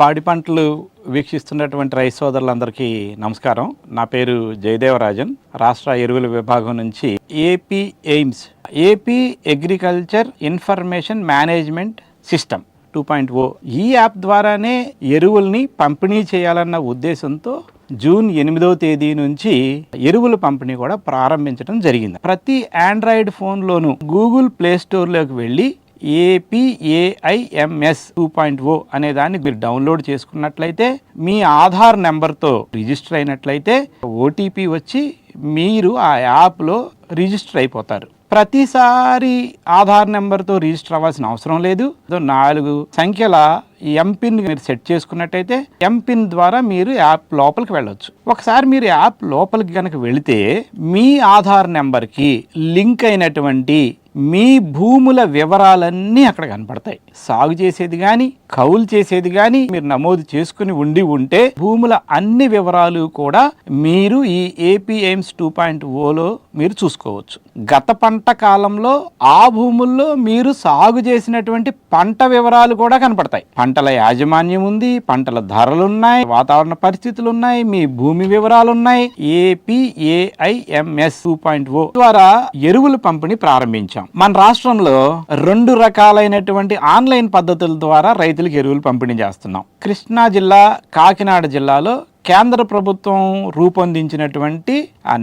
పాడి పంటలు వీక్షిస్తున్నటువంటి రైతు సోదరులందరికీ నమస్కారం. నా పేరు జయదేవరాజన్, రాష్ట్ర ఎరువుల విభాగం నుంచి. AP AIIMS, AP agriculture information management system 2.0 ఈ యాప్ ద్వారానే ఎరువుల్ని పంపిణీ చేయాలన్న ఉద్దేశంతో జూన్ 8వ తేదీ నుంచి ఎరువుల పంపిణీ కూడా ప్రారంభించడం జరిగింది. ప్రతి ఆండ్రాయిడ్ ఫోన్లోనూ గూగుల్ ప్లే స్టోర్లోకి వెళ్ళి APAIMS 2.0 అనే దాన్ని మీరు డౌన్లోడ్ చేసుకున్నట్లయితే, మీ ఆధార్ నెంబర్తో రిజిస్టర్ అయినట్లయితే ఓటీపీ వచ్చి మీరు ఆ యాప్లో రిజిస్టర్ అయిపోతారు. ప్రతిసారి ఆధార్ నెంబర్తో రిజిస్టర్ అవ్వాల్సిన అవసరం లేదు. 4 సంఖ్యల ఎంపిన్ మీరు సెట్ చేసుకున్నట్టయితే ఎంపిన్ ద్వారా మీరు యాప్ లోపలికి వెళ్ళొచ్చు. ఒకసారి మీరు యాప్ లోపలికి కనుక వెళితే మీ ఆధార్ నెంబర్కి లింక్ అయినటువంటి మీ భూముల వివరాలన్నీ అక్కడ కనపడతాయి. సాగు చేసేది కానీ కౌలు చేసేది కానీ మీరు నమోదు చేసుకుని ఉంటే భూముల అన్ని వివరాలు కూడా మీరు ఈ ఏపీ ఎయిమ్స్ 2.0లో మీరు చూసుకోవచ్చు. గత పంట కాలంలో ఆ భూముల్లో మీరు సాగు చేసినటువంటి పంట వివరాలు కూడా కనపడతాయి. పంటల యాజమాన్యం ఉంది, పంటల ధరలున్నాయి, వాతావరణ పరిస్థితులు ఉన్నాయి, మీ భూమి వివరాలు ఉన్నాయి. APAIMS 2.0 ద్వారా ఎరువుల పంపిణీ ప్రారంభించాం. మన రాష్ట్రంలో 2 రకాలైనటువంటి ఆన్లైన్ పద్ధతుల ద్వారా రైతులకు ఎరువులు పంపిణీ చేస్తున్నాం. కృష్ణా జిల్లా, కాకినాడ జిల్లాలో కేంద్ర ప్రభుత్వం రూపొందించినటువంటి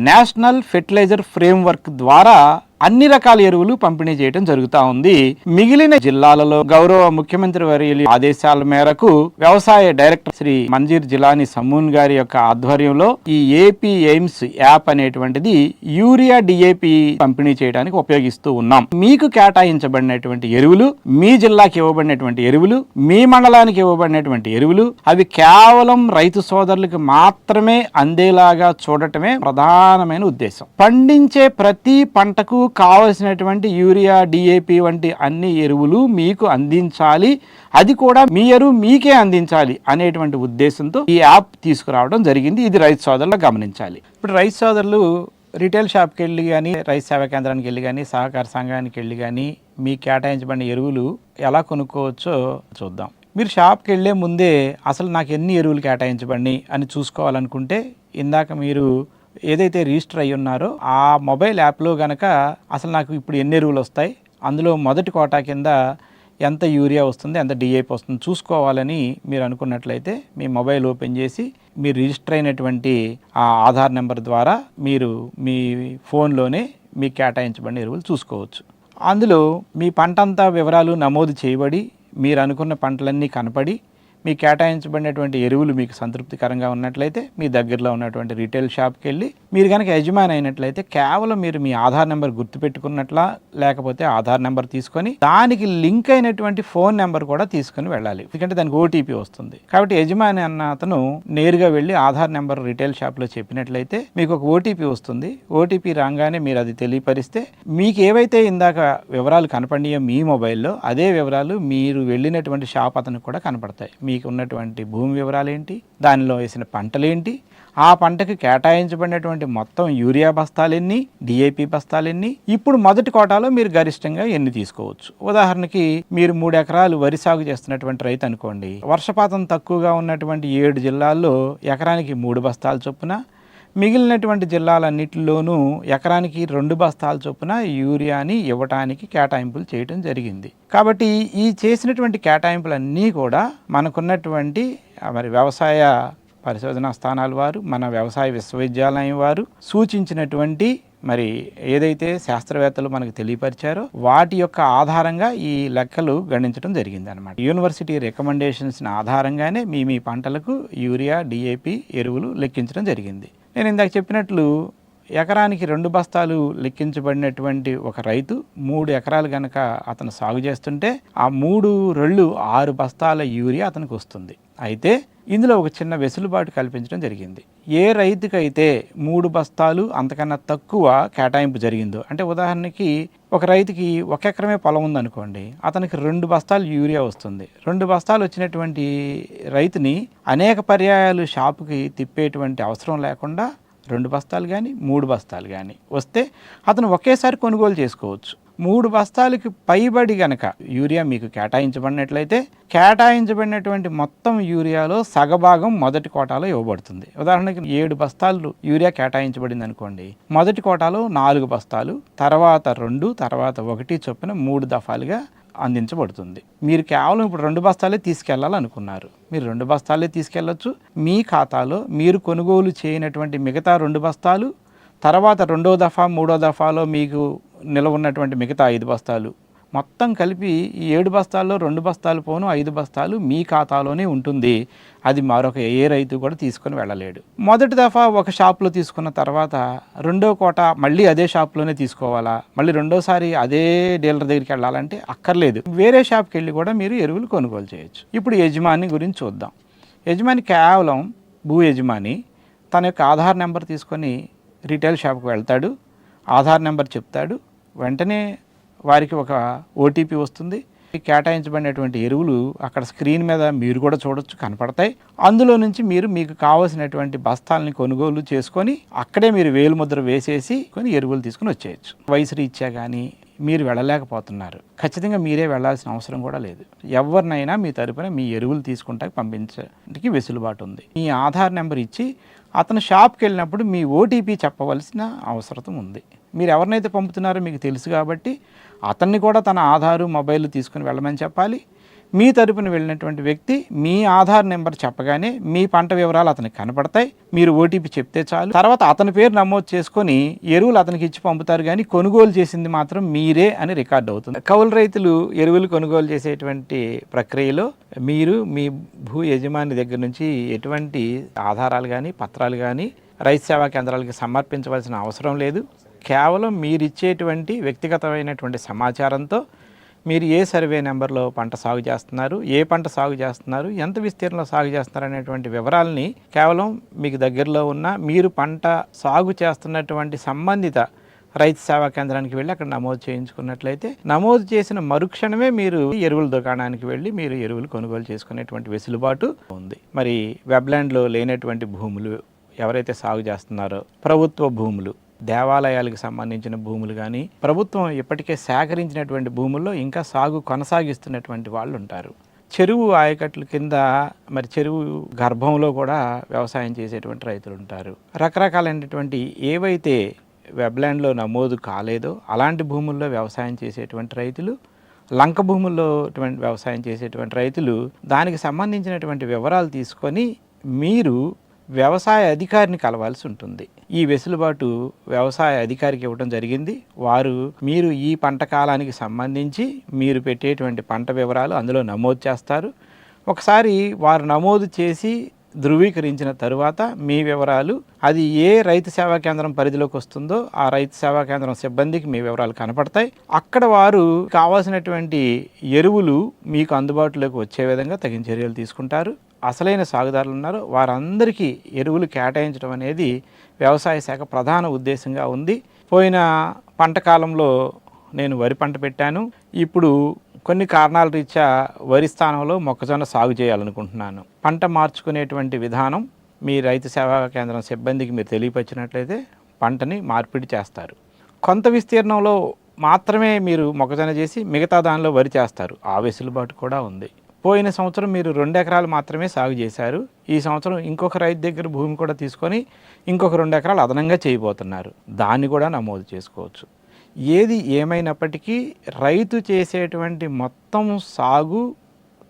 నేషనల్ ఫెర్టిలైజర్ ఫ్రేమ్వర్క్ ద్వారా అన్ని రకాల ఎరువులు పంపిణీ చేయడం జరుగుతూ ఉంది. మిగిలిన జిల్లాలలో గౌరవ ముఖ్యమంత్రి వర్యుల ఆదేశాల మేరకు వ్యవసాయ డైరెక్టర్ శ్రీ మంజీర్ జిలానీ సమూన్ గారి యొక్క ఆధ్వర్యంలో ఈ ఏపీ ఎయిమ్స్ యాప్ అనేటువంటిది యూరియా DAP పంపిణీ చేయడానికి ఉపయోగిస్తూ ఉన్నాం. మీకు కేటాయించబడినటువంటి ఎరువులు, మీ జిల్లాకి ఇవ్వబడినటువంటి ఎరువులు, మీ మండలానికి ఇవ్వబడినటువంటి ఎరువులు, అవి కేవలం రైతు సోదరులకు మాత్రమే అందేలాగా చూడటమే ప్రధానమైన ఉద్దేశం. పండించే ప్రతి పంటకు కావలసినటువంటి యూరియా DAP వంటి అన్ని ఎరువులు మీకు అందించాలి, అది కూడా మీ ఎరువు మీకే అందించాలి అనేటువంటి ఉద్దేశంతో ఈ యాప్ తీసుకురావడం జరిగింది. ఇది రైతు సోదరులు గమనించాలి. ఇప్పుడు రైతు సోదరులు రిటైల్ షాప్కి వెళ్ళి కానీ, రైతు సేవా కేంద్రానికి వెళ్ళి కానీ, సహకార సంఘానికి వెళ్ళి కానీ మీ కేటాయించబడిన ఎరువులు ఎలా కొనుక్కోవచ్చో చూద్దాం. మీరు షాప్కి వెళ్ళే ముందే అసలు నాకు ఎన్ని ఎరువులు కేటాయించబడి అని చూసుకోవాలనుకుంటే, ఇందాక మీరు ఏదైతే రిజిస్టర్ అయ్యి ఉన్నారో ఆ మొబైల్ యాప్లో కనుక అసలు నాకు ఇప్పుడు ఎన్ని ఎరువులు వస్తాయి, అందులో మొదటి కోటా కింద ఎంత యూరియా వస్తుంది, ఎంత DAP వస్తుంది చూసుకోవాలని మీరు అనుకున్నట్లయితే మీ మొబైల్ ఓపెన్ చేసి మీరు రిజిస్టర్ అయినటువంటి ఆ ఆధార్ నెంబర్ ద్వారా మీరు మీ ఫోన్లోనే మీకు కేటాయించబడిన ఎరువులు చూసుకోవచ్చు. అందులో మీ పంట అంతా వివరాలు నమోదు చేయబడి మీరు అనుకున్న పంటలన్నీ కనపడి మీ కేటాయించబడినటువంటి ఎరువులు మీకు సంతృప్తికరంగా ఉన్నట్లయితే మీ దగ్గరలో ఉన్నటువంటి రిటైల్ షాప్కి వెళ్ళి మీరు కనుక యజమాని అయినట్లయితే కేవలం మీరు మీ ఆధార్ నెంబర్ గుర్తుపెట్టుకున్నట్లా, లేకపోతే ఆధార్ నెంబర్ తీసుకొని దానికి లింక్ అయినటువంటి ఫోన్ నెంబర్ కూడా తీసుకొని వెళ్ళాలి. ఎందుకంటే దానికి OTP వస్తుంది. కాబట్టి యజమాని అన్న అతను నేరుగా వెళ్ళి ఆధార్ నెంబర్ రిటైల్ షాప్లో చెప్పినట్లయితే మీకు ఒక OTP వస్తుంది. OTP రాగానే మీరు అది తెలియపరిస్తే మీకు ఏవైతే ఇందాక వివరాలు కనపడినాయో మీ మొబైల్లో, అదే వివరాలు మీరు వెళ్ళినటువంటి షాప్ అతనికి కూడా కనపడతాయి. మీకు ఉన్నటువంటి భూమి వివరాలు ఏంటి, దానిలో వేసిన పంటలేంటి, ఆ పంటకు కేటాయించబడినటువంటి మొత్తం యూరియా బస్తాలు ఎన్ని, DAP బస్తాలు ఎన్ని, ఇప్పుడు మొదటి కోటాలో మీరు గరిష్టంగా ఎన్ని తీసుకోవచ్చు. ఉదాహరణకి మీరు 3 ఎకరాలు వరి సాగు చేస్తున్నటువంటి రైతు అనుకోండి. వర్షపాతం తక్కువగా ఉన్నటువంటి 7 జిల్లాల్లో ఎకరానికి 3 బస్తాల చొప్పున, మిగిలినటువంటి జిల్లాలన్నిటిలోనూ ఎకరానికి 2 బస్తాల చొప్పున యూరియాని ఇవ్వటానికి కేటాయింపులు చేయడం జరిగింది. కాబట్టి ఈ చేసినటువంటి కేటాయింపులన్నీ కూడా మనకున్నటువంటి మరి వ్యవసాయ పరిశోధనా స్థానాల వారు, మన వ్యవసాయ విశ్వవిద్యాలయం వారు సూచించినటువంటి మరి ఏదైతే శాస్త్రవేత్తలు మనకు తెలియపరిచారో వాటి యొక్క ఆధారంగా ఈ లెక్కలు గణించడం జరిగింది అనమాట. యూనివర్సిటీ రికమెండేషన్స్ ఆధారంగానే మీ పంటలకు యూరియా DAP ఎరువులు లెక్కించడం జరిగింది. నేను ఇందాక చెప్పినట్లు ఎకరానికి 2 బస్తాలు లెక్కించబడినటువంటి ఒక రైతు 3 ఎకరాలు కనుక అతను సాగు చేస్తుంటే ఆ 3 రెళ్ళు 6 బస్తాల యూరియా అతనికి వస్తుంది. అయితే ఇందులో ఒక చిన్న వెసులుబాటు కల్పించడం జరిగింది. ఏ రైతుకైతే 3 బస్తాలు అంతకన్నా తక్కువ కేటాయింపు జరిగిందో, అంటే ఉదాహరణకి ఒక రైతుకి 1 ఎకరమే పొలం ఉందనుకోండి, అతనికి 2 బస్తాలు యూరియా వస్తుంది. 2 బస్తాలు వచ్చినటువంటి రైతుని అనేక పర్యాయాలు షాపుకి తిప్పేటువంటి అవసరం లేకుండా 2 బస్తాలు కానీ 3 బస్తాలు కానీ వస్తే అతను ఒకేసారి కొనుగోలు చేసుకోవచ్చు. 3 బస్తాలకి పైబడి గనక యూరియా మీకు కేటాయించబడినట్లయితే కేటాయించబడినటువంటి మొత్తం యూరియాలో సగభాగం మొదటి కోటాలో ఇవ్వబడుతుంది. ఉదాహరణకి 7 బస్తాలు యూరియా కేటాయించబడింది అనుకోండి, మొదటి కోటాలో 4 బస్తాలు, తర్వాత 2, తర్వాత 1 చొప్పున 3 దఫాలుగా అందించబడుతుంది. మీరు కేవలం ఇప్పుడు 2 బస్తాలే తీసుకెళ్లాలనుకున్నారు, మీరు 2 బస్తాలే తీసుకెళ్లొచ్చు. మీ ఖాతాలో మీరు కొనుగోలు చేయనటువంటి మిగతా 2 బస్తాలు, తర్వాత 2వ దఫా 3వ దఫాలో మీకు నిల్వ ఉన్నటువంటి మిగతా 5 బస్తాలు, మొత్తం కలిపి ఈ 7 బస్తాల్లో 2 బస్తాలు పోను 5 బస్తాలు మీ ఖాతాలోనే ఉంటుంది. అది మరొక ఏ రైతు కూడా తీసుకొని వెళ్ళలేడు. మొదటి దఫా ఒక షాప్లో తీసుకున్న తర్వాత రెండో కోట మళ్ళీ అదే షాప్లోనే తీసుకోవాలా, మళ్ళీ రెండోసారి అదే డీలర్ దగ్గరికి వెళ్ళాలంటే అక్కర్లేదు. వేరే షాప్కి వెళ్ళి కూడా మీరు ఎరువులు కొనుగోలు చేయొచ్చు. ఇప్పుడు యజమాని గురించి చూద్దాం. యజమాని కేవలం భూ యజమాని తన యొక్క ఆధార్ నెంబర్ తీసుకొని రీటైల్ షాప్కి వెళ్తాడు, ఆధార్ నెంబర్ చెప్తాడు, వెంటనే వారికి ఒక ఓటీపీ వస్తుంది. కేటాయించబడినటువంటి ఎరువులు అక్కడ స్క్రీన్ మీద మీరు కూడా చూడొచ్చు, కనపడతాయి. అందులో నుంచి మీరు మీకు కావాల్సినటువంటి బస్తాలని కొనుగోలు చేసుకొని అక్కడే మీరు వేలుముద్ర వేసేసి ఎరువులు తీసుకుని వచ్చేయచ్చు. వయసు రీత్యా కానీ మీరు వెళ్ళలేకపోతున్నారు, ఖచ్చితంగా మీరే వెళ్ళాల్సిన అవసరం కూడా లేదు. ఎవరినైనా మీ తరపున మీ ఎరువులు తీసుకుంటాకి పంపించడానికి వెసులుబాటు ఉంది. మీ ఆధార్ నెంబర్ ఇచ్చి అతను షాప్కి వెళ్ళినప్పుడు మీ ఓటీపీ చెప్పవలసిన అవసరం ఉంది. మీరు ఎవరినైతే పంపుతున్నారో మీకు తెలుసు కాబట్టి అతన్ని కూడా తన ఆధారు మొబైల్ తీసుకుని వెళ్ళమని చెప్పాలి. మీ తరపున వెళ్ళినటువంటి వ్యక్తి మీ ఆధార్ నెంబర్ చెప్పగానే మీ పంట వివరాలు అతనికి కనపడతాయి. మీరు ఓటీపీ చెప్తే చాలు. తర్వాత అతని పేరు నమోదు చేసుకొని ఎరువులు అతనికి ఇచ్చి పంపుతారు, కానీ కొనుగోలు చేసింది మాత్రం మీరే అని రికార్డ్ అవుతుంది. కౌలు రైతులు ఎరువులు కొనుగోలు చేసేటువంటి ప్రక్రియలో మీరు మీ భూ యజమాని దగ్గర నుంచి ఎటువంటి ఆధారాలు కానీ పత్రాలు కానీ రైతు సేవా కేంద్రాలకి సమర్పించవలసిన అవసరం లేదు. కేవలం మీరిచ్చేటువంటి వ్యక్తిగతమైనటువంటి సమాచారంతో మీరు ఏ సర్వే నెంబర్లో పంట సాగు చేస్తున్నారు, ఏ పంట సాగు చేస్తున్నారు, ఎంత విస్తీర్ణంలో సాగు చేస్తున్నారు అనేటువంటి వివరాలని కేవలం మీకు దగ్గరలో ఉన్న మీరు పంట సాగు చేస్తున్నటువంటి సంబంధిత రైతు సేవా కేంద్రానికి వెళ్ళి అక్కడ నమోదు చేయించుకున్నట్లయితే నమోదు చేసిన మరుక్షణమే మీరు ఎరువుల దుకాణానికి వెళ్ళి మీరు ఎరువులు కొనుగోలు చేసుకునేటువంటి వెసులుబాటు ఉంది. మరి వెబ్లాండ్లో లేనటువంటి భూములు ఎవరైతే సాగు చేస్తున్నారో, ప్రభుత్వ భూములు, దేవాలయాలకు సంబంధించిన భూములు కానీ ప్రభుత్వం ఇప్పటికే సేకరించినటువంటి భూముల్లో ఇంకా సాగు కొనసాగిస్తున్నటువంటి వాళ్ళు ఉంటారు. చెరువు ఆయకట్ల కింద మరి చెరువు గర్భంలో కూడా వ్యవసాయం చేసేటువంటి రైతులు ఉంటారు. రకరకాలైనటువంటి ఏవైతే వెబ్లాండ్లో నమోదు కాలేదో అలాంటి భూముల్లో వ్యవసాయం చేసేటువంటి రైతులు, లంక భూముల్లో వ్యవసాయం చేసేటువంటి రైతులు దానికి సంబంధించినటువంటి వివరాలు తీసుకొని మీరు వ్యవసాయ అధికారిని కలవాల్సి ఉంటుంది. ఈ వెసులుబాటు వ్యవసాయ అధికారికి ఇవ్వడం జరిగింది. వారు మీరు ఈ పంట కాలానికి సంబంధించి మీరు పెట్టేటువంటి పంట వివరాలు అందులో నమోదు చేస్తారు. ఒకసారి వారు నమోదు చేసి ధృవీకరించిన తరువాత మీ వివరాలు అది ఏ రైతు సేవా కేంద్రం పరిధిలోకి వస్తుందో ఆ రైతు సేవా కేంద్రం సిబ్బందికి మీ వివరాలు కనపడతాయి. అక్కడ వారు కావాల్సినటువంటి ఎరువులు మీకు అందుబాటులోకి వచ్చే విధంగా తగిన చర్యలు తీసుకుంటారు. అసలైన సాగుదారులు ఉన్నారు వారందరికీ ఎరువులు కేటాయించడం అనేది వ్యవసాయ శాఖ ప్రధాన ఉద్దేశంగా ఉంది. పోయిన పంట కాలంలో నేను వరి పంట పెట్టాను. ఇప్పుడు కొన్ని కారణాల రీత్యా వరి స్థానంలో మొక్కజొన్న సాగు చేయాలనుకుంటున్నాను. పంట మార్చుకునేటువంటి విధానం మీ రైతు సేవా కేంద్రం సిబ్బందికి మీరు తెలియపరిచినట్లయితే పంటని మార్పిడి చేస్తారు. కొంత విస్తీర్ణంలో మాత్రమే మీరు మొక్కజొన్న చేసి మిగతా దానిలో వరి చేస్తారు. ఆ వెసులుబాటు కూడా ఉంది. పోయిన సంవత్సరం మీరు 2 ఎకరాలు మాత్రమే సాగు చేశారు. ఈ సంవత్సరం ఇంకొక రైతు దగ్గర భూమి కూడా తీసుకొని ఇంకొక 2 ఎకరాలు అదనంగా చేయబోతున్నారు. దాన్ని కూడా నమోదు చేసుకోవచ్చు. ఏది ఏమైనప్పటికీ రైతు చేసేటువంటి మొత్తం సాగు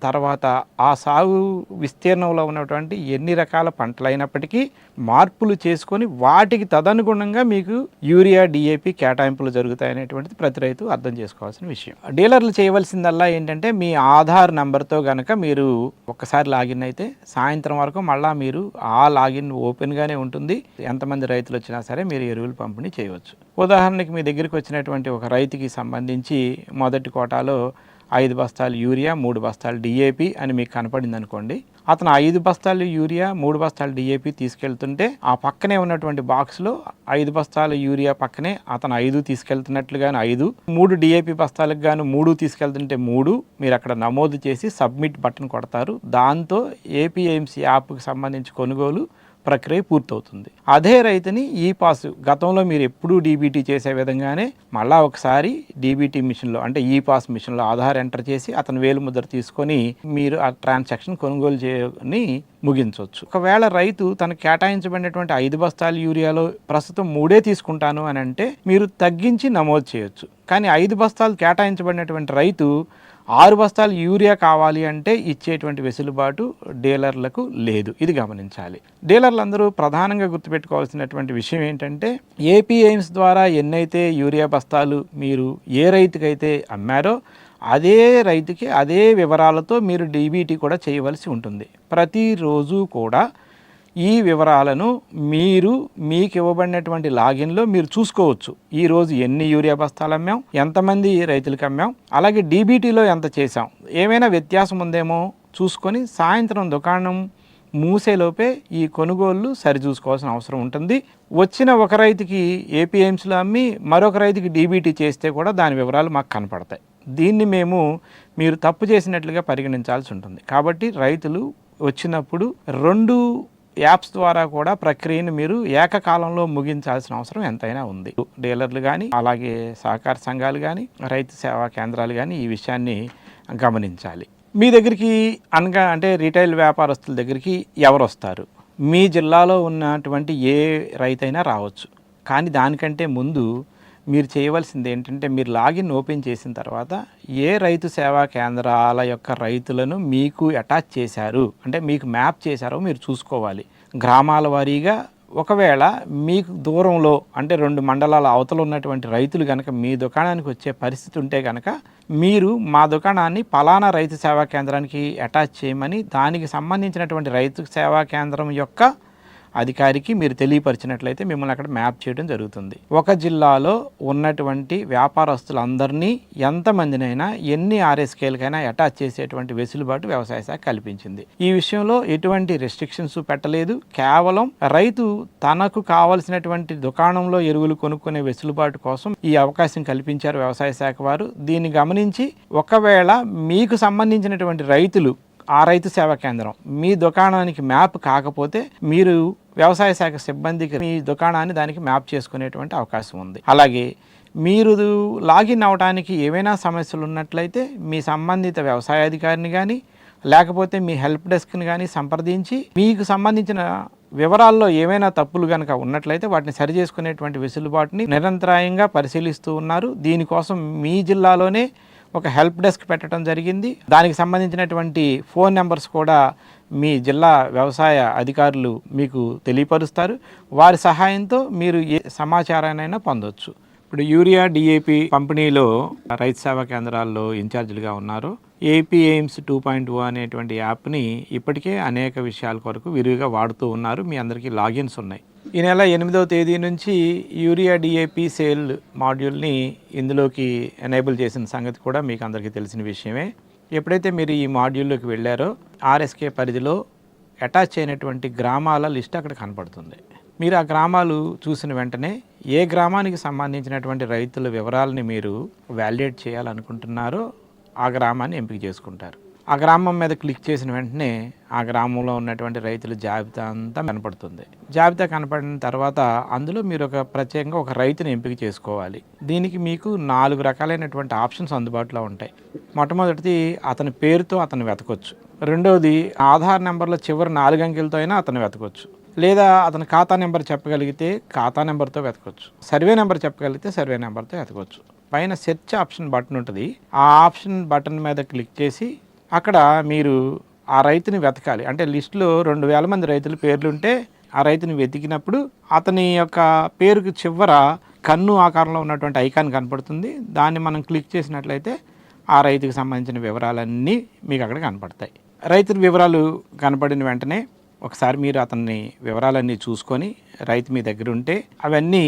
తర్వాత ఆ సాగు విస్తీర్ణంలో ఉన్నటువంటి ఎన్ని రకాల పంటలైనప్పటికీ మార్పులు చేసుకొని వాటికి తదనుగుణంగా మీకు యూరియా డిఏపి కేటాయింపులు జరుగుతాయనేటువంటిది ప్రతి రైతు అర్థం చేసుకోవాల్సిన విషయం. డీలర్లు చేయవలసిందల్లా ఏంటంటే మీ ఆధార్ నెంబర్తో కనుక మీరు ఒక్కసారి లాగిన్ అయితే సాయంత్రం వరకు మళ్ళీ మీరు ఆ లాగిన్ ఓపెన్గానే ఉంటుంది. ఎంతమంది రైతులు వచ్చినా సరే మీరు ఎరువులు పంపిణీ చేయవచ్చు. ఉదాహరణకి మీ దగ్గరికి వచ్చినటువంటి ఒక రైతుకి సంబంధించి మొదటి కోటాలో 5 బస్తాలు యూరియా 3 బస్తాలు డిఏపి అని మీకు కనపడింది అనుకోండి. అతను 5 బస్తాలు యూరియా 3 బస్తాలు డిఏపి తీసుకెళ్తుంటే ఆ పక్కనే ఉన్నటువంటి బాక్స్లో 5 బస్తాలు యూరియా పక్కనే అతను 5 తీసుకెళ్తున్నట్లుగాను 5, 3 డిఏపి బస్తాలకు గాను 3 తీసుకెళ్తుంటే 3 మీరు అక్కడ నమోదు చేసి సబ్మిట్ బటన్ కొడతారు. దాంతో ఏపీఎంసీ యాప్కి సంబంధించి కొనుగోలు ప్రక్రియ పూర్తవుతుంది. అదే రైతుని ఈ పాస్ గతంలో మీరు ఎప్పుడూ డీబీటీ చేసే విధంగానే మళ్ళా ఒకసారి డీబీటీ మిషన్లో అంటే ఈ పాస్ మిషన్లో ఆధార్ ఎంటర్ చేసి అతను వేలిముద్ర తీసుకొని మీరు ఆ ట్రాన్సాక్షన్ కొనుగోలు చేయని ముగించవచ్చు. ఒకవేళ రైతు తనకు కేటాయించబడినటువంటి 5 బస్తాలు యూరియాలో ప్రస్తుతం 3 తీసుకుంటాను అని అంటే మీరు తగ్గించి నమోదు చేయొచ్చు. కానీ 5 బస్తాలు కేటాయించబడినటువంటి రైతు 6 బస్తాలు యూరియా కావాలి అంటే ఇచ్చేటువంటి వెసులుబాటు డీలర్లకు లేదు. ఇది గమనించాలి. డీలర్లు అందరూ ప్రధానంగా గుర్తుపెట్టుకోవాల్సినటువంటి విషయం ఏంటంటే ఏపీ ఎయిమ్స్ ద్వారా ఎన్నైతే యూరియా బస్తాలు మీరు ఏ రైతుకైతే అమ్మారో అదే రైతుకి అదే వివరాలతో మీరు డీబీటీ కూడా చేయవలసి ఉంటుంది. ప్రతిరోజు కూడా ఈ వివరాలను మీరు మీకు ఇవ్వబడినటువంటి లాగిన్లో మీరు చూసుకోవచ్చు. ఈరోజు ఎన్ని యూరియా బస్తాలు అమ్మాం, ఎంతమంది రైతులకు అమ్మాం, అలాగే డీబీటీలో ఎంత చేసాం, ఏమైనా వ్యత్యాసం ఉందేమో చూసుకొని సాయంత్రం దుకాణం మూసేలోపే ఈ కొనుగోళ్లు సరిచూసుకోవాల్సిన అవసరం ఉంటుంది. వచ్చిన ఒక రైతుకి ఏపీ ఎయిమ్స్లో అమ్మి మరొక రైతుకి డీబీటీ చేస్తే కూడా దాని వివరాలు మాకు కనపడతాయి. దీన్ని మీరు తప్పు చేసినట్లుగా పరిగణించాల్సి ఉంటుంది. కాబట్టి రైతులు వచ్చినప్పుడు 2 యాప్స్ ద్వారా కూడా ప్రక్రియను మీరు ఏకకాలంలో ముగించాల్సిన అవసరం ఎంతైనా ఉంది. డీలర్లు కానీ అలాగే సహకార సంఘాలు కానీ రైతు సేవా కేంద్రాలు కానీ ఈ విషయాన్ని గమనించాలి. మీ దగ్గరికి అంటే రీటైల్ వ్యాపారస్తుల దగ్గరికి ఎవరు వస్తారు? మీ జిల్లాలో ఉన్నటువంటి ఏ రైతైనా రావచ్చు. కానీ దానికంటే ముందు మీరు చేయవలసింది ఏంటంటే మీరు లాగిన్ ఓపెన్ చేసిన తర్వాత ఏ రైతు సేవా కేంద్రాల యొక్క రైతులను మీకు అటాచ్ చేశారు అంటే మీకు మ్యాప్ చేశారో మీరు చూసుకోవాలి. గ్రామాల వారీగా ఒకవేళ మీకు దూరంలో అంటే 2 మండలాల అవతల ఉన్నటువంటి రైతులు కనుక మీ దుకాణానికి వచ్చే పరిస్థితి ఉంటే కనుక మీరు మా దుకాణాన్ని పలానా రైతు సేవా కేంద్రానికి అటాచ్ చేయమని దానికి సంబంధించినటువంటి రైతు సేవా కేంద్రం యొక్క అధికారికి మీరు తెలియపరిచినట్లయితే మిమ్మల్ని అక్కడ మ్యాప్ చేయడం జరుగుతుంది. ఒక జిల్లాలో ఉన్నటువంటి వ్యాపారస్తులందరినీ ఎంతమందినైనా ఎన్ని ఆర్ఎస్కేలకైనా అటాచ్ చేసేటువంటి వెసులుబాటు వ్యవసాయ శాఖ కల్పించింది. ఈ విషయంలో ఎటువంటి రెస్ట్రిక్షన్స్ పెట్టలేదు. కేవలం రైతు తనకు కావలసినటువంటి దుకాణంలో ఎరువులు కొనుక్కునే వెసులుబాటు కోసం ఈ అవకాశం కల్పించారు వ్యవసాయ శాఖ వారు. దీన్ని గమనించి ఒకవేళ మీకు సంబంధించినటువంటి రైతులు ఆ రైతు సేవా కేంద్రం మీ దుకాణానికి మ్యాప్ కాకపోతే మీరు వ్యవసాయ శాఖ సిబ్బందికి మీ దుకాణాన్ని దానికి మ్యాప్ చేసుకునేటువంటి అవకాశం ఉంది. అలాగే మీరు లాగిన్ అవ్వడానికి ఏవైనా సమస్యలు ఉన్నట్లయితే మీ సంబంధిత వ్యవసాయ అధికారిని కానీ లేకపోతే మీ హెల్ప్ డెస్క్ని కానీ సంప్రదించి మీకు సంబంధించిన వివరాల్లో ఏమైనా తప్పులు కనుక ఉన్నట్లయితే వాటిని సరిచేసుకునేటువంటి వెసులుబాటుని నిరంతరాయంగా పరిశీలిస్తూ ఉన్నారు. దీనికోసం మీ జిల్లాలోనే ఒక హెల్ప్ డెస్క్ పెట్టడం జరిగింది. దానికి సంబంధించినటువంటి ఫోన్ నెంబర్స్ కూడా మీ జిల్లా వ్యవసాయ అధికారులు మీకు తెలియపరుస్తారు. వారి సహాయంతో మీరు ఏ సమాచారాన్నైనా పొందవచ్చు. ఇప్పుడు యూరియా డిఏపి పంపిణీలో రైతు సేవా కేంద్రాల్లో ఇన్ఛార్జీలుగా ఉన్నారు. ఏపీ ఎయిమ్స్ 2.0 అనేటువంటి యాప్ని ఇప్పటికే అనేక విషయాల కొరకు విరివిగా వాడుతూ ఉన్నారు. మీ అందరికీ లాగిన్స్ ఉన్నాయి. ఈ నెల 8వ తేదీ నుంచి యూరియా డిఏపి సేల్ మాడ్యూల్ని ఇందులోకి ఎనేబుల్ చేసిన సంగతి కూడా మీకు అందరికీ తెలిసిన విషయమే. ఎప్పుడైతే మీరు ఈ మాడ్యూల్లోకి వెళ్ళారో ఆర్ఎస్కే పరిధిలో అటాచ్ అయినటువంటి గ్రామాల లిస్ట్ అక్కడ కనపడుతుంది. మీరు ఆ గ్రామాలు చూసిన వెంటనే ఏ గ్రామానికి సంబంధించినటువంటి రైతుల వివరాలని మీరు వ్యాలిడేట్ చేయాలనుకుంటున్నారో ఆ గ్రామాన్ని ఎంపిక చేసుకుంటారు. ఆ గ్రామం మీద క్లిక్ చేసిన వెంటనే ఆ గ్రామంలో ఉన్నటువంటి రైతుల జాబితా అంతా కనపడుతుంది. జాబితా కనపడిన తర్వాత అందులో మీరు ప్రత్యేకంగా ఒక రైతుని ఎంపిక చేసుకోవాలి. దీనికి మీకు 4 రకాలైనటువంటి ఆప్షన్స్ అందుబాటులో ఉంటాయి. మొట్టమొదటిది అతని పేరుతో అతను వెతకొచ్చు. రెండవది ఆధార్ నెంబర్లో చివరి 4 అంకెలతో అయినా అతను వెతకొచ్చు. లేదా అతని ఖాతా నెంబర్ చెప్పగలిగితే ఖాతా నెంబర్తో వెతకొచ్చు. సర్వే నెంబర్ చెప్పగలిగితే సర్వే నెంబర్తో వెతకొచ్చు. పైన సెర్చ్ ఆప్షన్ బటన్ ఉంటుంది. ఆ ఆప్షన్ బటన్ మీద క్లిక్ చేసి అక్కడ మీరు ఆ రైతుని వెతకాలి. అంటే లిస్టులో 2000 మంది రైతుల పేర్లు ఉంటే ఆ రైతుని వెతికినప్పుడు అతని యొక్క పేరుకు చివర కన్ను ఆకారంలో ఉన్నటువంటి ఐకాన్ కనపడుతుంది. దాన్ని మనం క్లిక్ చేసినట్లయితే ఆ రైతుకి సంబంధించిన వివరాలన్నీ మీకు అక్కడ కనపడతాయి. రైతు వివరాలు కనపడిన వెంటనే ఒకసారి మీరు అతన్ని వివరాలన్నీ చూసుకొని రైతు మీ దగ్గర ఉంటే అవన్నీ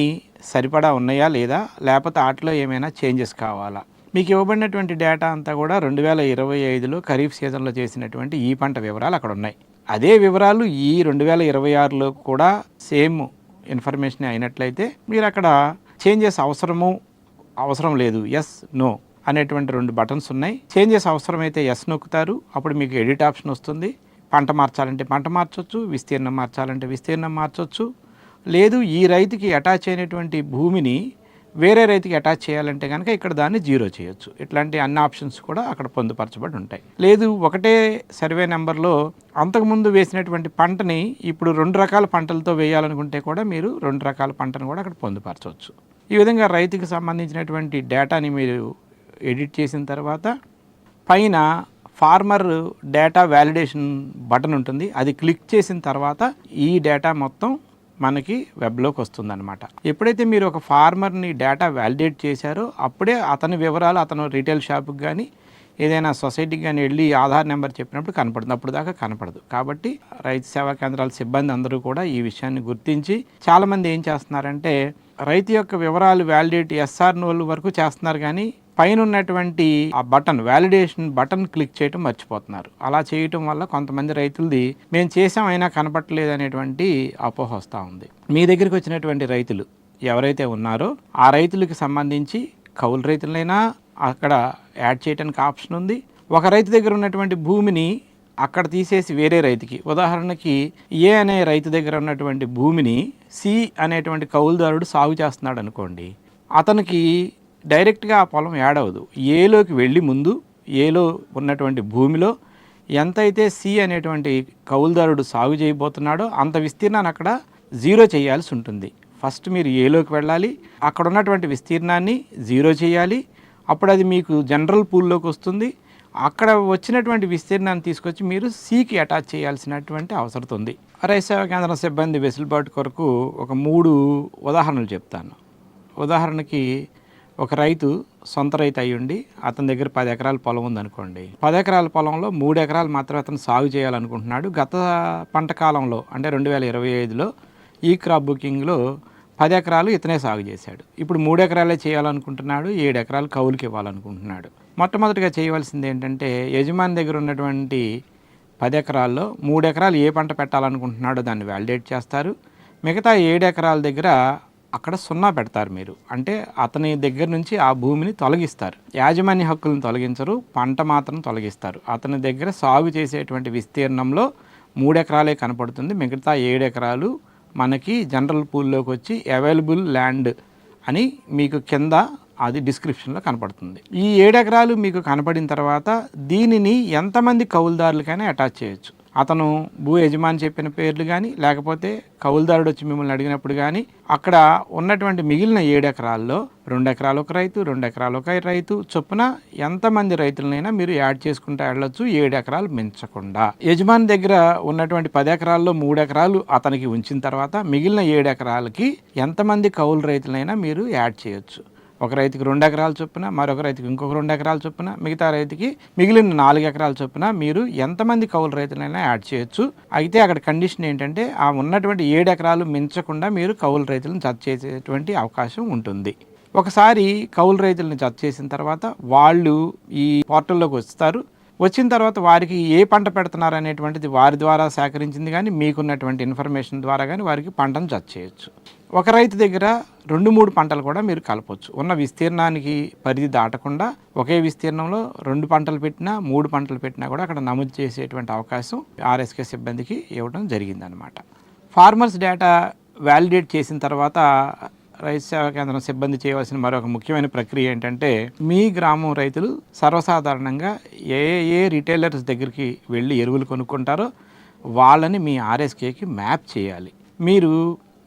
సరిపడా ఉన్నాయా లేదా, లేకపోతే వాటిలో ఏమైనా చేంజెస్ కావాలా, మీకు ఇవ్వబడినటువంటి డేటా అంతా కూడా 2025లో ఖరీఫ్ సీజన్లో చేసినటువంటి ఈ పంట వివరాలు అక్కడ ఉన్నాయి. అదే వివరాలు ఈ 2026లో కూడా సేమ్ ఇన్ఫర్మేషన్ అయినట్లయితే మీరు అక్కడ చేంజెస్ అవసరం లేదు, ఎస్ నో అనేటువంటి 2 బటన్స్ ఉన్నాయి. చేంజెస్ అవసరమైతే ఎస్ నొక్కుతారు. అప్పుడు మీకు ఎడిట్ ఆప్షన్ వస్తుంది. పంట మార్చాలంటే పంట మార్చొచ్చు, విస్తీర్ణం మార్చాలంటే విస్తీర్ణం మార్చొచ్చు. లేదు ఈ రైతుకి అటాచ్ అయినటువంటి భూమిని వేరే రైతుకి అటాచ్ చేయాలంటే కనుక ఇక్కడ దాన్ని జీరో చేయొచ్చు. ఇట్లాంటి అన్ని ఆప్షన్స్ కూడా అక్కడ పొందుపరచబడి ఉంటాయి. లేదు ఒకటే సర్వే నెంబర్లో అంతకుముందు వేసినటువంటి పంటని ఇప్పుడు 2 రకాల పంటలతో వేయాలనుకుంటే కూడా మీరు 2 రకాల పంటను కూడా అక్కడ పొందుపరచవచ్చు. ఈ విధంగా రైతుకి సంబంధించినటువంటి డేటాని మీరు ఎడిట్ చేసిన తర్వాత పైన ఫార్మర్ డేటా వ్యాలిడేషన్ బటన్ ఉంటుంది. అది క్లిక్ చేసిన తర్వాత ఈ డేటా మొత్తం మనకి వెబ్లోకి వస్తుందన్నమాట. ఎప్పుడైతే మీరు ఒక ఫార్మర్ని డేటా వ్యాలిడేట్ చేశారో అప్పుడే అతని వివరాలు అతను రీటైల్ షాప్కి కానీ ఏదైనా సొసైటీకి కానీ వెళ్ళి ఆధార్ నెంబర్ చెప్పినప్పుడు కనపడుతుంది, అప్పుడు దాకా కనపడదు. కాబట్టి రైతు సేవా కేంద్రాల సిబ్బంది అందరూ కూడా ఈ విషయాన్ని గుర్తించి చాలామంది ఏం చేస్తున్నారంటే రైతు యొక్క వివరాలు వ్యాలిడేట్ ఎస్ఆర్ఓల వరకు చేస్తున్నారు, కానీ పైన ఉన్నటువంటి ఆ బటన్ వ్యాలిడేషన్ బటన్ క్లిక్ చేయటం మర్చిపోతున్నారు. అలా చేయటం వల్ల కొంతమంది రైతులది మేము చేసాం అయినా కనపట్టలేదు అనేటువంటి అపోహ వస్తూ ఉంది. మీ దగ్గరికి వచ్చినటువంటి రైతులు ఎవరైతే ఉన్నారో ఆ రైతులకి సంబంధించి కౌలు రైతులైనా అక్కడ యాడ్ చేయడానికి ఆప్షన్ ఉంది. ఒక రైతు దగ్గర ఉన్నటువంటి భూమిని అక్కడ తీసేసి వేరే రైతుకి, ఉదాహరణకి ఏ అనే రైతు దగ్గర ఉన్నటువంటి భూమిని సి అనేటువంటి కౌలుదారుడు సాగు చేస్తున్నాడు అనుకోండి, అతనికి డైరెక్ట్గా ఆ పొలం యాడ్ అవ్వదు. ఏలోకి వెళ్ళి ముందు ఏలో ఉన్నటువంటి భూమిలో ఎంతైతే సి అనేటువంటి కౌలుదారుడు సాగు చేయబోతున్నాడో అంత విస్తీర్ణాన్ని అక్కడ జీరో చేయాల్సి ఉంటుంది. ఫస్ట్ మీరు ఏలోకి వెళ్ళాలి, అక్కడ ఉన్నటువంటి విస్తీర్ణాన్ని జీరో చేయాలి, అప్పుడు అది మీకు జనరల్ పూల్లోకి వస్తుంది. అక్కడ వచ్చినటువంటి విస్తీర్ణాన్ని తీసుకొచ్చి మీరు సికి అటాచ్ చేయాల్సినటువంటి అవసరం ఉంది. రైతు సేవా కేంద్రం సిబ్బంది వెసులుబాటు కొరకు ఒక 3 ఉదాహరణలు చెప్తాను. ఉదాహరణకి ఒక రైతు సొంత రైతు అయ్యుండి అతని దగ్గర 10 ఎకరాల పొలం ఉందనుకోండి. 10 ఎకరాల పొలంలో 3 ఎకరాలు మాత్రమే అతను సాగు చేయాలనుకుంటున్నాడు. గత పంట కాలంలో అంటే 2025లో ఈ క్రాప్ బుకింగ్లో 10 ఎకరాలు ఇతనే సాగు చేశాడు. ఇప్పుడు 3 ఎకరాలే చేయాలనుకుంటున్నాడు, 7 ఎకరాలు కౌలుకి ఇవ్వాలనుకుంటున్నాడు. మొట్టమొదటిగా చేయవలసింది ఏంటంటే యజమాని దగ్గర ఉన్నటువంటి 10 ఎకరాల్లో 3 ఎకరాలు ఏ పంట పెట్టాలనుకుంటున్నాడో దాన్ని వ్యాలిడేట్ చేస్తారు. మిగతా 7 ఎకరాల దగ్గర అక్కడ 0 పెడతారు మీరు. అంటే అతని దగ్గర నుంచి ఆ భూమిని తొలగిస్తారు. యాజమాన్య హక్కులను తొలగించరు, పంట మాత్రం తొలగిస్తారు. అతని దగ్గర సాగు చేసేటువంటి విస్తీర్ణంలో 3 ఎకరాలే కనపడుతుంది, మిగతా 7 ఎకరాలు మనకి జనరల్ పూల్లోకి వచ్చి అవైలబుల్ ల్యాండ్ అని మీకు కింద అది డిస్క్రిప్షన్లో కనపడుతుంది. ఈ 7 ఎకరాలు మీకు కనపడిన తర్వాత దీనిని ఎంతమంది కౌలుదారులకైనా అటాచ్ చేయొచ్చు. అతను భూ యజమాని చెప్పిన పేర్లు కానీ లేకపోతే కౌలుదారుడు వచ్చి మిమ్మల్ని అడిగినప్పుడు కానీ అక్కడ ఉన్నటువంటి మిగిలిన 7 ఎకరాల్లో 2 ఎకరాలు ఒక రైతు, 2 ఎకరాలు ఒక రైతు చొప్పున ఎంతమంది రైతులనైనా మీరు యాడ్ చేసుకుంటూ వెళ్ళొచ్చు, 7 ఎకరాలు మించకుండా. యజమాని దగ్గర ఉన్నటువంటి 10 ఎకరాల్లో 3 ఎకరాలు అతనికి ఉంచిన తర్వాత మిగిలిన 7 ఎకరాలకి ఎంతమంది కౌలు రైతులైనా మీరు యాడ్ చేయొచ్చు. ఒక రైతుకి 2 ఎకరాల చొప్పున, మరొక రైతుకి ఇంకొక 2 ఎకరాల చొప్పున, మిగతా రైతుకి మిగిలిన 4 ఎకరాల చొప్పున మీరు ఎంతమంది కౌలు రైతులైనా యాడ్ చేయొచ్చు. అయితే అక్కడ కండిషన్ ఏంటంటే ఆ ఉన్నటువంటి 7 ఎకరాలు మించకుండా మీరు కౌలు రైతులను జత చేసేటువంటి అవకాశం ఉంటుంది. ఒకసారి కౌలు రైతులను జత చేసిన తర్వాత వాళ్ళు ఈ పోర్టల్లోకి వస్తారు. వచ్చిన తర్వాత వారికి ఏ పంట పెడుతున్నారు అనేటువంటిది వారి ద్వారా సేకరించింది కానీ మీకున్నటువంటి ఇన్ఫర్మేషన్ ద్వారా కానీ వారికి పంటను జత చేయొచ్చు. ఒక రైతు దగ్గర 2-3 పంటలు కూడా మీరు కలపవచ్చు. ఉన్న విస్తీర్ణానికి పరిధి దాటకుండా ఒకే విస్తీర్ణంలో 2 పంటలు పెట్టినా 3 పంటలు పెట్టినా కూడా అక్కడ నమోదు చేసేటువంటి అవకాశం ఆర్ఎస్కే సిబ్బందికి ఇవ్వడం జరిగిందనమాట. ఫార్మర్స్ డేటా వ్యాలిడేట్ చేసిన తర్వాత రైతు సేవా కేంద్రం సిబ్బంది చేయవలసిన మరొక ముఖ్యమైన ప్రక్రియ ఏంటంటే మీ గ్రామం రైతులు సర్వసాధారణంగా ఏ రిటైలర్స్ దగ్గరికి వెళ్ళి ఎరువులు కొనుక్కుంటారో వాళ్ళని మీ ఆర్ఎస్కేకి మ్యాప్ చేయాలి. మీరు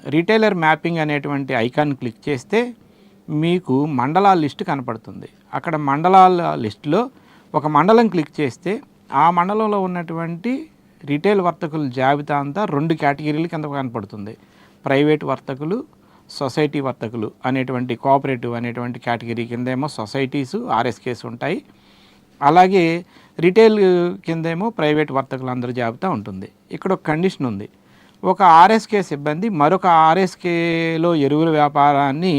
రిటైలర్ మ్యాపింగ్ అనేటువంటి ఐకాన్ క్లిక్ చేస్తే మీకు మండలాల లిస్టు కనపడుతుంది. అక్కడ మండలాల లిస్టులో ఒక మండలం క్లిక్ చేస్తే ఆ మండలంలో ఉన్నటువంటి రిటైల్ వర్తకుల జాబితా అంతా 2 కేటగిరీల కింద కనపడుతుంది. ప్రైవేట్ వర్తకులు, సొసైటీ వర్తకులు అనేటువంటి కోఆపరేటివ్ అనేటువంటి కేటగిరీ కిందేమో సొసైటీసు ఆర్ఎస్కేస్ ఉంటాయి. అలాగే రిటైల్ కిందేమో ప్రైవేట్ వర్తకులు అందరి జాబితా ఉంటుంది. ఇక్కడ ఒక కండిషన్ ఉంది. ఒక ఆర్ఎస్కే సిబ్బంది మరొక ఆర్ఎస్కేలో ఎరువుల వ్యాపారాన్ని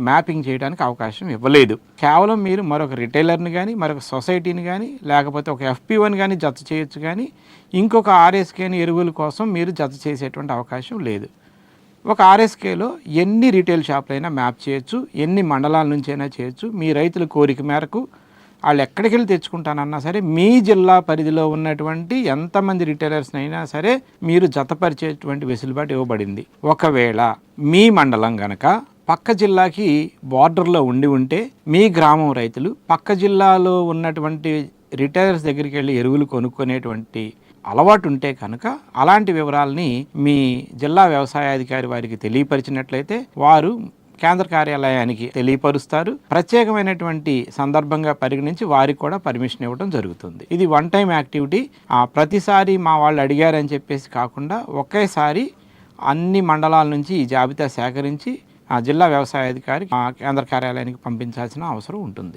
మ్యాపింగ్ చేయడానికి అవకాశం ఇవ్వలేదు. కేవలం మీరు మరొక రిటైలర్ని కానీ మరొక సొసైటీని కానీ లేకపోతే ఒక FPOని కానీ జత చేయొచ్చు, కానీ ఇంకొక ఆర్ఎస్కేని ఎరువుల కోసం మీరు జత చేసేటువంటి అవకాశం లేదు. ఒక ఆర్ఎస్కేలో ఎన్ని రిటైల్ షాపులైనా మ్యాప్ చేయొచ్చు, ఎన్ని మండలాల నుంచైనా చేయొచ్చు. మీ రైతుల కోరిక మేరకు వాళ్ళు ఎక్కడికి వెళ్ళి తెచ్చుకుంటానన్నా సరే మీ జిల్లా పరిధిలో ఉన్నటువంటి ఎంతమంది రిటైలర్స్ అయినా సరే మీరు జతపరిచేటువంటి వెసులుబాటు ఇవ్వబడింది. ఒకవేళ మీ మండలం గనక పక్క జిల్లాకి బార్డర్లో ఉంటే మీ గ్రామం రైతులు పక్క జిల్లాలో ఉన్నటువంటి రిటైలర్స్ దగ్గరికి వెళ్ళి ఎరువులు కొనుక్కునేటువంటి అలవాటు ఉంటే కనుక అలాంటి వివరాలని మీ జిల్లా వ్యవసాయాధికారి వారికి తెలియపరిచినట్లయితే వారు కేంద్ర కార్యాలయానికి తెలియపరుస్తారు. ప్రత్యేకమైనటువంటి సందర్భంగా పరిగణించి వారికి కూడా పర్మిషన్ ఇవ్వడం జరుగుతుంది. ఇది వన్ టైం యాక్టివిటీ. ప్రతిసారి మా వాళ్ళు అడిగారని చెప్పేసి కాకుండా ఒకేసారి అన్ని మండలాల నుంచి ఈ జాబితా సేకరించి జిల్లా వ్యవసాయాధికారి కేంద్ర కార్యాలయానికి పంపించాల్సిన అవసరం ఉంటుంది.